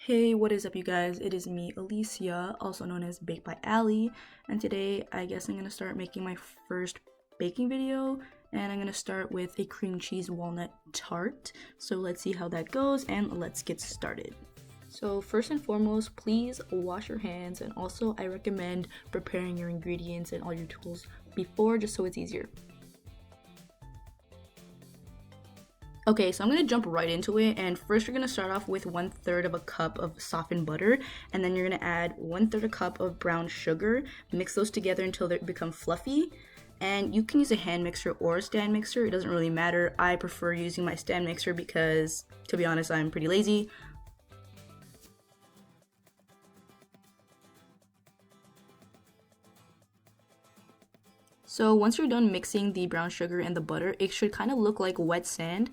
Hey, what is up, you guys? It is me, Alicia, also known as Bake by Ali, and today I guess I'm gonna start making my first baking video, and I'm gonna start with a cream cheese walnut tart. So let's see how that goes, and let's get started. So first and foremost, please wash your hands, and also I recommend preparing your ingredients and all your tools before, just so it's easier. Okay, so I'm gonna jump right into it, and first you're gonna start off with 1/3 of a cup of softened butter, and then you're gonna add 1/3 a cup of brown sugar. Mix those together until they become fluffy, and you can use a hand mixer or a stand mixer. It doesn't really matter. I prefer using my stand mixer because, to be honest, I'm pretty lazy. So once you're done mixing the brown sugar and the butter, it should kind of look like wet sand.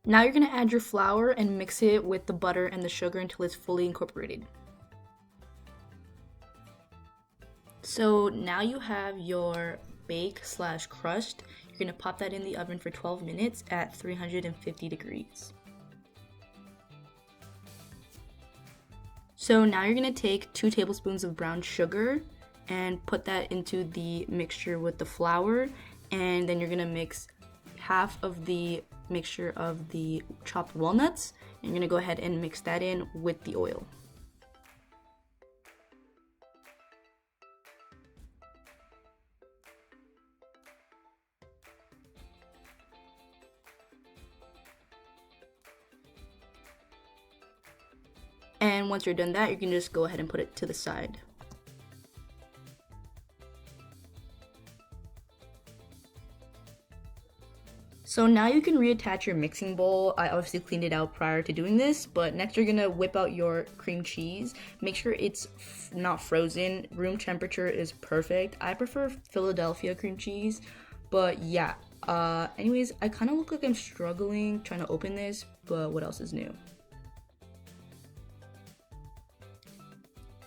Now you're gonna add your flour and mix it with the butter and the sugar until it's fully incorporated. So now you have your bake/crust. You're gonna pop that in the oven for 12 minutes at 350 degrees. So now you're gonna take 2 tablespoons of brown sugar and put that into the mixture with the flour, and then you're gonna mix half of the mixture of the chopped walnuts, and you're gonna go ahead and mix that in with the oil. And once you're done that, you can just go ahead and put it to the side. So now you can reattach your mixing bowl. I obviously cleaned it out prior to doing this, but next you're gonna whip out your cream cheese. Make sure it's not frozen. Room temperature is perfect. I prefer Philadelphia cream cheese, but yeah. Anyways, I kind of look like I'm struggling trying to open this, but what else is new?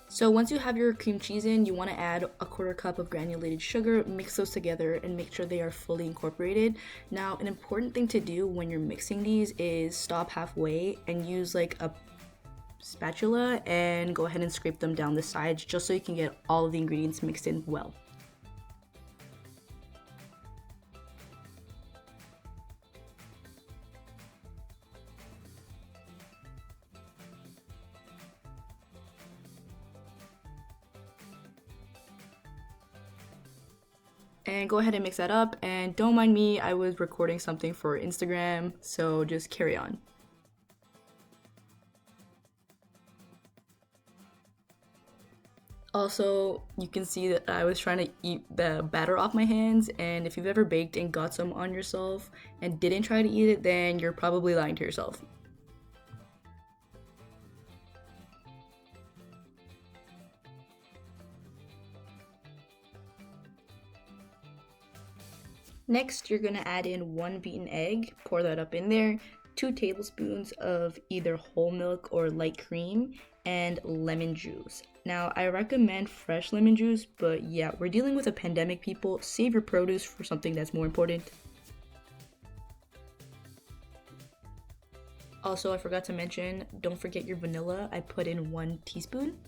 So once you have your cream cheese in, you want to add a 1/4 cup of granulated sugar, mix those together and make sure they are fully incorporated. Now, an important thing to do when you're mixing these is stop halfway and use like a spatula and go ahead and scrape them down the sides just so you can get all of the ingredients mixed in well. And go ahead and mix that up, and don't mind me, I was recording something for Instagram, so just carry on. Also, you can see that I was trying to eat the batter off my hands, and if you've ever baked and got some on yourself and didn't try to eat it, then you're probably lying to yourself. Next, you're gonna add in 1 beaten egg, pour that up in there, 2 tablespoons of either whole milk or light cream, and lemon juice. Now, I recommend fresh lemon juice, but yeah, we're dealing with a pandemic, people. Save your produce for something that's more important. Also, I forgot to mention, don't forget your vanilla. I put in 1 teaspoon.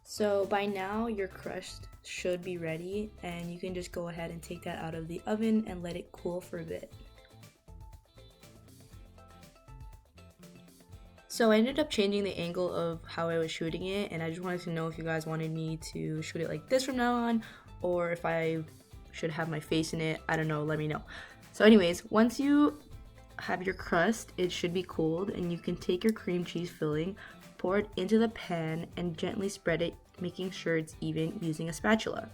So by now your crust should be ready, and you can just go ahead and take that out of the oven and let it cool for a bit. So I ended up changing the angle of how I was shooting it, and I just wanted to know if you guys wanted me to shoot it like this from now on, or if I should have my face in it. I don't know, let me know. So anyways, once you have your crust, it should be cooled, and you can take your cream cheese filling, pour it into the pan, and gently spread it, making sure it's even using a spatula.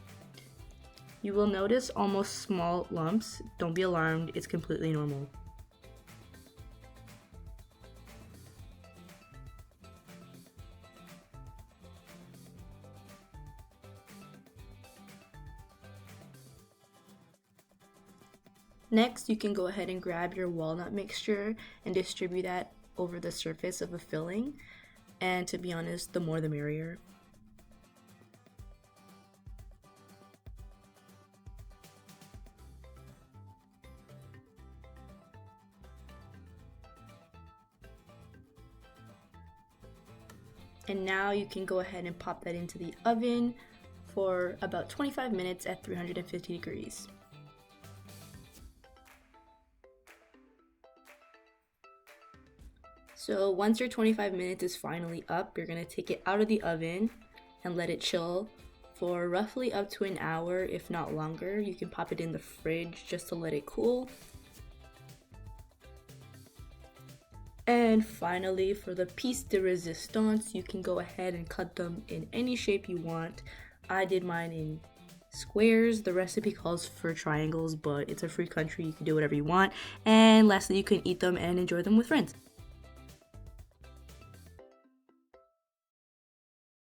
You will notice almost small lumps. Don't be alarmed, it's completely normal. Next, you can go ahead and grab your walnut mixture and distribute that over the surface of the filling. And to be honest, the more the merrier. And now you can go ahead and pop that into the oven for about 25 minutes at 350 degrees. So once your 25 minutes is finally up, you're gonna take it out of the oven and let it chill for roughly up to an hour, if not longer. You can pop it in the fridge just to let it cool. And finally, for the piece de resistance, you can go ahead and cut them in any shape you want. I did mine in squares. The recipe calls for triangles, but it's a free country. You can do whatever you want. And lastly, you can eat them and enjoy them with friends.